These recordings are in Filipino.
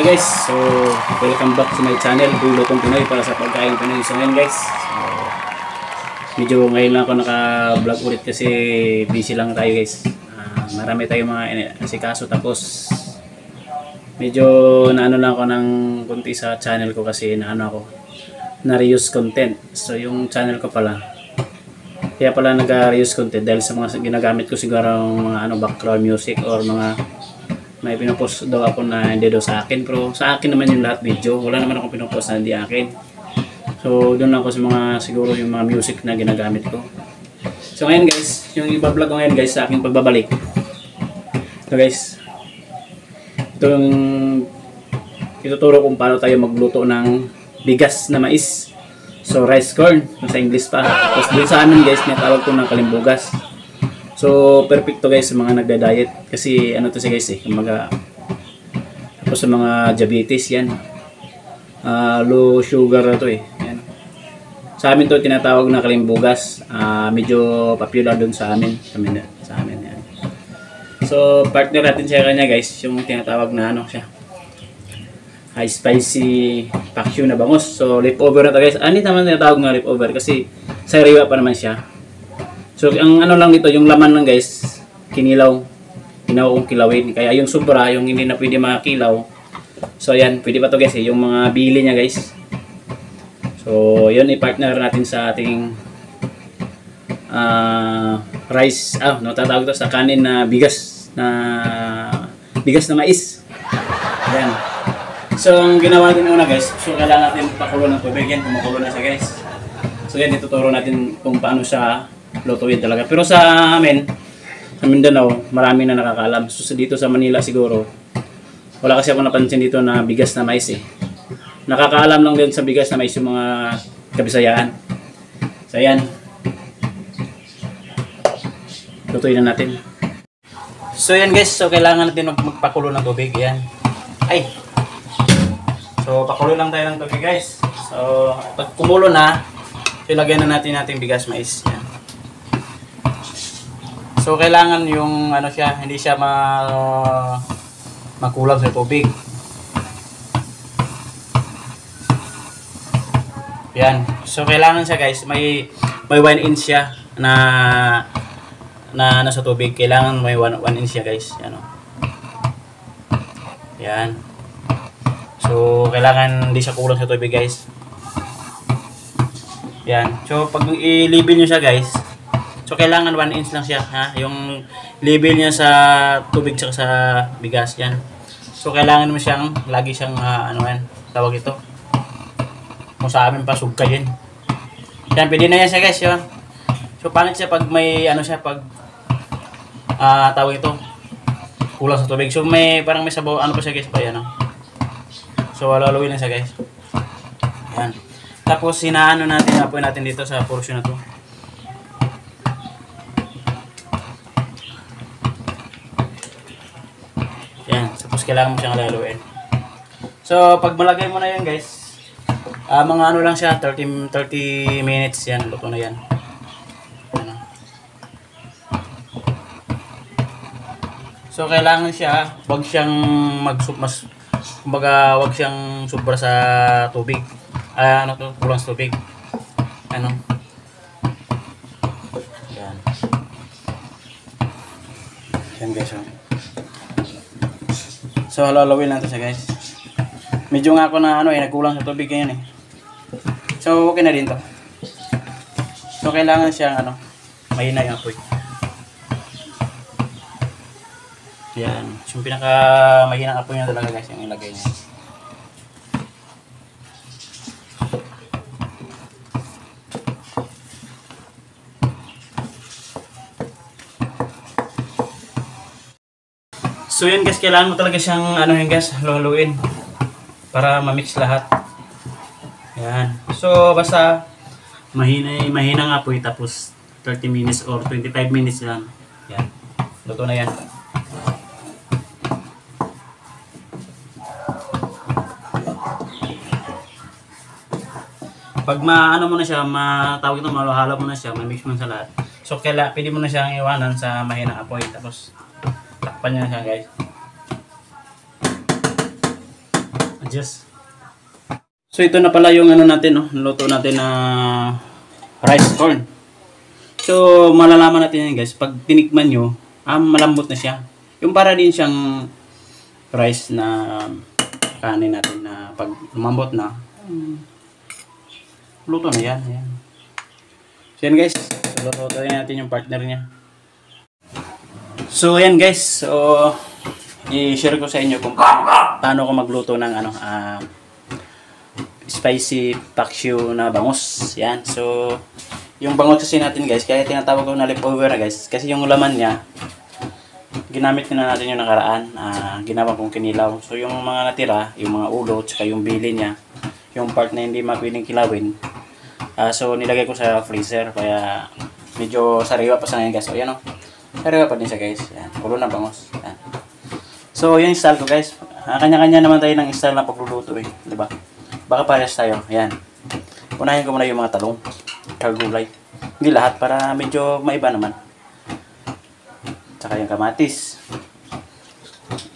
guys, so welcome back to my channel, Lutong Pinoy para sa pagkain Pinoy. So ngayon guys, medyo ngayon lang ako naka-vlog ulit kasi busy lang tayo guys. Marami tayong mga asikaso, tapos medyo naano lang ako ng konti sa channel ko kasi naano ako na reuse content. So yung channel ko pala, kaya pala nag-reuse content dahil sa mga ginagamit ko siguro mga background music or mga may pinopost daw ako na hindi daw sa akin, pero sa akin naman yung lahat video. Wala naman akong pinopost na hindi akin. So doon lang ako sa mga siguro yung mga music na ginagamit ko. So ngayon guys, yung iba-vlog ko ngayon guys sa aking pagbabalik. So guys, ito yung ituturo kung paano tayo magluto ng bigas na mais. So rice corn, sa English pa. Tapos dito sa amin guys, natawag ko ng kalimbugas. So perfect to guys sa mga nagda-diet kasi ano to siya guys kumaga, tapos sa mga diabetes yan, low sugar na to yan. Sa amin to tinatawag na kalimbugas, medyo popular dun sa amin yan. So partner natin siya kanya guys, yung tinatawag na siya, high spicy paksiw na bangus. So leftover na to guys, hindi naman tinatawag na leftover kasi sariwa pa naman siya. So ang lang dito, yung laman lang guys, ginawa kong kilawin. Kaya yung sobra, yung hindi na pwede makilaw, so ayan, pwede pa to guys yung mga bili niya guys. So yun, i-partner natin sa ating rice, natatawag to sa kanin na bigas na mais. Ayan. So ang ginawa natin una guys, so kailangan natin pakulo ng tubig. Yan, kumukulo na siya guys. So yan, ituturo natin kung paano siya lutuin talaga. Pero sa amin, sa Mindanao, marami na nakakalam. So dito sa Manila siguro, wala kasi ako napansin dito na bigas na mais Nakakaalam lang din sa bigas na mais yung mga Kabisayaan. So ayan, lutuin na natin. So ayan guys, so kailangan natin magpakulo ng tubig. Ayan. So pakulo lang tayo ng tubig guys. So pag kumulo na, ilagay na natin bigas mais. Ayan. So kailangan yung hindi siya makulang sa tubig. Yan. So kailangan siya guys, may 1 inch siya na nasa tubig. Kailangan may 1 inch siya guys. Yan. Yan. So kailangan hindi siya kulang sa tubig guys. Yan. So pag i-level niyo siya guys, so kailangan 1 inch lang siya, yung level niya sa tubig at sa bigas yan. So kailangan mo siyang lagi siyang tawag ito. Kung sa amin pa sugkayin. Yan, pwede na yan siya guys, yun. So pangit siya pag may pag tawag ito, kulang sa tubig. So parang may sabaw pa siya guys pa yan. So laluin lang siya guys. Yan. Tapos apoy natin dito sa portion na to. Tapos kailangan mo siyang laluin. So pag malagay mo na yan guys, mga lang siya, 30 minutes yan, luto na yan. So kailangan siya, wag siyang wag siyang sobra sa tubig. Kulang sa tubig. Yan. Yan guys. So halalawin natin siya guys. Medyo nga ako na nagkulang sa tubig ngayon So okay na din to. So kailangan siyang mahina yung apoy. Yan. So yung pinaka mahinang apoy niya talaga guys yung ilagay niya. So yun guys, kailangan mo talaga siyang guys, haluin para ma-mix lahat. Yan. So basta mahinang apoy, tapos 30 minutes or 25 minutes lang. Yan. Luto na yan. Pag mo na siya, matawag ito, mahalo mo na siya, ma-mix mo na sa lahat. So pwede mo na siyang iwanan sa mahinang apoy, tapos takpan niya siya guys. Diyos. So ito na pala yung ano natin, no? Luto natin na rice corn. So malalaman natin yan guys, pag tinikman nyo, malambot na siya. Yung para din siyang rice na kanin natin na pag lumambot na, luto na yan. Ayan. So yan guys, luto natin yung partner niya. So ayan guys, so i-share ko sa inyo kung paano ko magluto ng spicy pak choy na bangus. Yan. So, yung bangus kasi natin guys, kaya tinatawag ko na leftover na guys. Kasi yung laman niya, ginamit na natin yung nakaraan. Ginawa kong kinilaw. So, yung mga natira, yung mga ulo, tsaka yung bili niya, yung part na hindi mapwedeng kilawin. So, nilagay ko sa freezer. Kaya, medyo sariwa pa sa ngayon guys. So, yan o. Sariwa pa din siya guys. Yan. Ulo na bangus. Yan. So, yun yung style ko guys. Kanya-kanya naman tayo ng style na pagluluto eh. Diba? Baka pares tayo. Yan. Unahin ko muna yung mga talong. Kagulay. Hindi lahat para medyo maiba naman. Tsaka yung kamatis.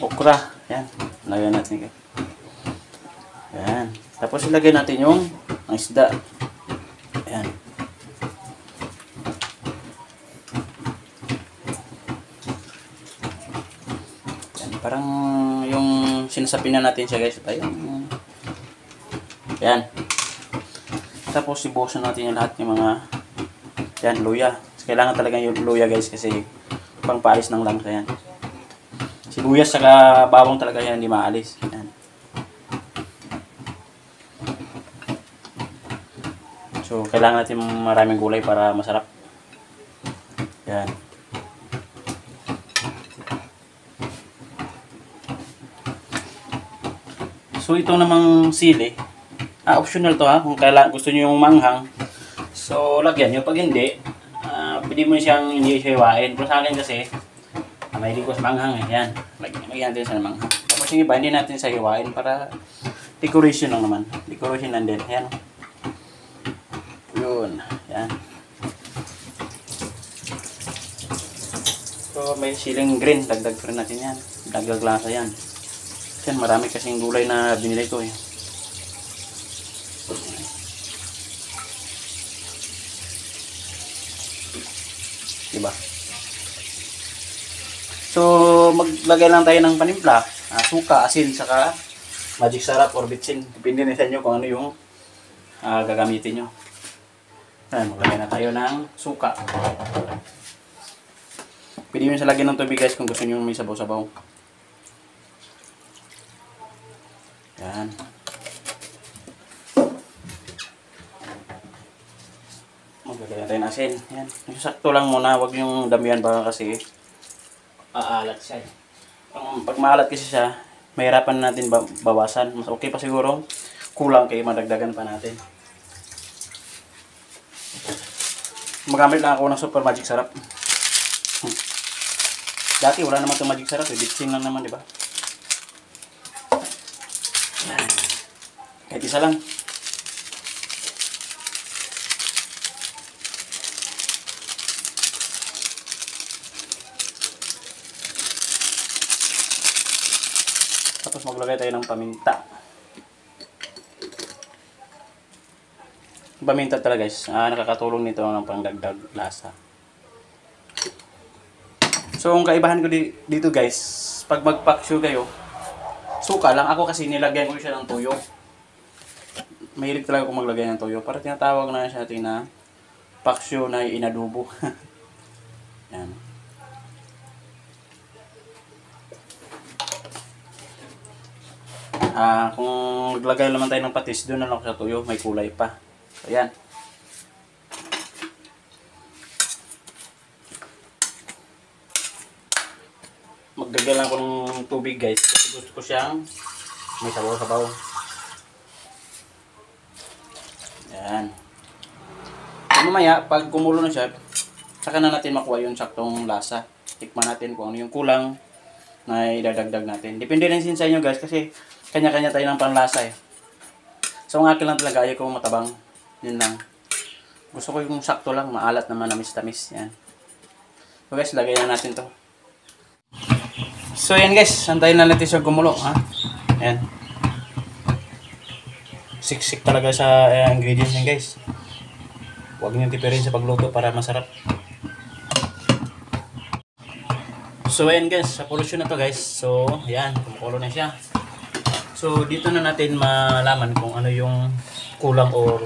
Okra. Yan. Lagyan natin. Yan. Tapos ilagay natin yung isda. Yan. Yan. Parang yung sinasapin na natin siya guys. Ayun. Yan. Tapos ibuhusan natin yung lahat ng mga yan, luya. Kailangan talaga yung luya guys kasi pangpaalis ng langsa yan. Sibuyas saka bawang talaga yan hindi maalis. Yan. So kailangan natin maraming gulay para masarap. Yan. So ito namang sili. Optional to kung kailangan gusto niyo yung manghang. So lagyan niyo, pag hindi, pwede mo siyang hindi hiwain. Pero sa akin kasi, mahilig ko sa manghang eh. Yan, lagyan natin sa manghang. Tapos yung iba, hindi natin sa hiwain para decoration lang naman. Decoration lang din. Yan. Yun. Yan. So may siling green, dagdag pa rin natin yan. Dagdag lasa yan. Yan, marami kasing gulay na binili ko eh. Diba? So, maglagay lang tayo ng panimpla, suka, asin, saka magic sarap or bitsin. Depende na sa inyo kung ano yung gagamitin nyo. Ayan, maglagay na tayo ng suka. Pwede nyo sa lagyan ng tubig guys kung gusto nyo may sabaw-sabaw. Ayan. Maglagay natin asin. Yan. Sakto lang muna. Huwag yung damihan baka kasi aalat siya. Pag maalat kasi siya, mahirapan natin bawasan. Mas okay pa siguro. Kulang kayo madagdagan pa natin. Magamit lang ako ng super magic sarap. Dati wala naman itong magic sarap. Bitsin lang naman, di ba? Kahit isa lang. Tapos maglagay tayo ng paminta. Paminta talaga guys. Nakakatulong nito ng pangdagdag lasa. So ang kaibahan ko dito guys, pag mag-pak choy kayo, suka lang. Ako kasi nilagyan ko siya ng toyo. Mahilig talaga kung maglagay ng toyo. Para tinatawag na siya natin na pak choy na inadubo. Yan. Kung maglagay naman tayo ng patis, doon na lang sa tuyo, may kulay pa. Ayan. Magdagdag lang ako ng tubig guys, kasi gusto ko siyang may sabaw-sabaw. Ayan. So, mamaya, pag kumulo na siya, saka na natin makuha yung saktong lasa. Tikman natin kung ano yung kulang na idadagdag natin. Depende rin sa inyo guys, kasi kanya-kanya tayo ng panlasa eh. So ang akin lang talaga, ayaw ko matabang. Yun lang. Gusto ko yung sakto lang, maalat naman, namis-tamis. Yan. So guys, lagay na natin to. So yan guys, antayin na natin siya gumulo. Ha? Yan. siksik talaga sa ingredients niyan guys. Huwag niyong tipirin sa pagluto para masarap. So ayan guys, sa pollution na to guys. So ayan, kumukulo na siya. So dito na natin malaman kung ano yung kulang or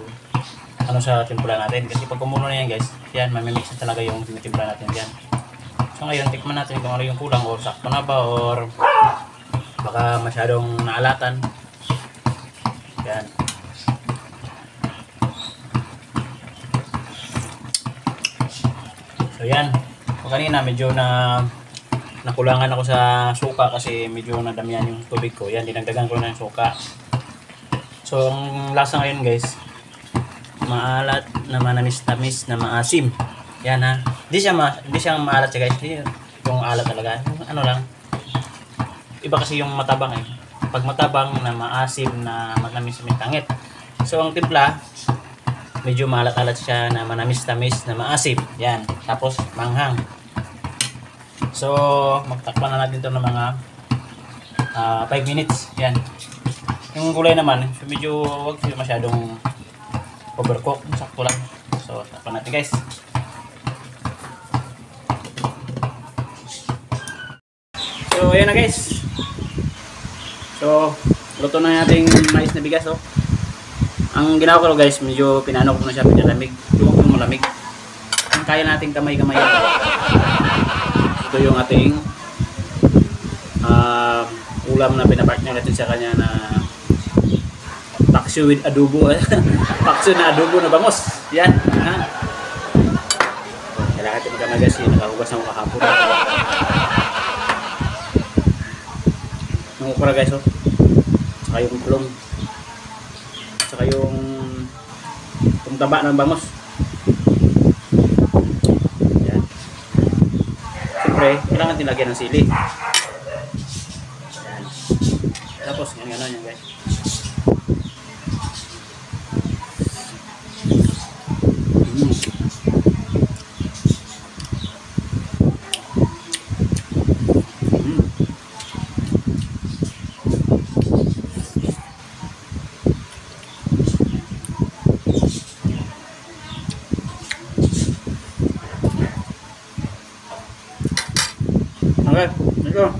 ano sa timpla natin. Kasi pag kumulo na yan guys, yan, mamimix na talaga yung tinitimpla natin yan. So ngayon, tikman natin kung ano yung kulang or sakto na ba or baka masyadong naalatan. Yan. So yan, kanina medyo nakulangan ako sa suka kasi medyo nadamihan yung tubig ko. Yan, dinagdagan ko na yung suka. So ang lasa ngayon guys, maalat na manamis-tamis na maasim. Yan ha. Hindi siya maalat siya guys. Yung alat talaga. Yung ano lang. Iba kasi yung matabang eh. Pag matabang na maasim na manamis-tamis tangit. So ang timpla, medyo maalat-alat siya na manamis-tamis na maasim. Yan. Tapos manghang. So magtakpan na natin ito ng mga 5 minutes. Yan. Yung gulay naman, so medyo wag siya masyadong overcook. Sakto lang. So takpan natin guys. So ayan na guys. So luto na nating mais na bigas oh. Ang ginawa ko guys, medyo pinano ko na siya, pinalamig. Yung malamig. Ang kaya nating kamay-kamay. Ito yung ating ulam na pinapartner natin sa kanya na paksiw with adobo. Paksiw na adobo na bangos. Yan. Ha? Kailangan natin magkamagas yun. Nakahugas na ako kahapon. Ang ukra guys oh. Saka yung plong. Saka yung taba ng bangos. Yan. Siyempre, kailangan din lagyan ng sili. Yan. Tapos, gano'n yan guys. Okay, let's go.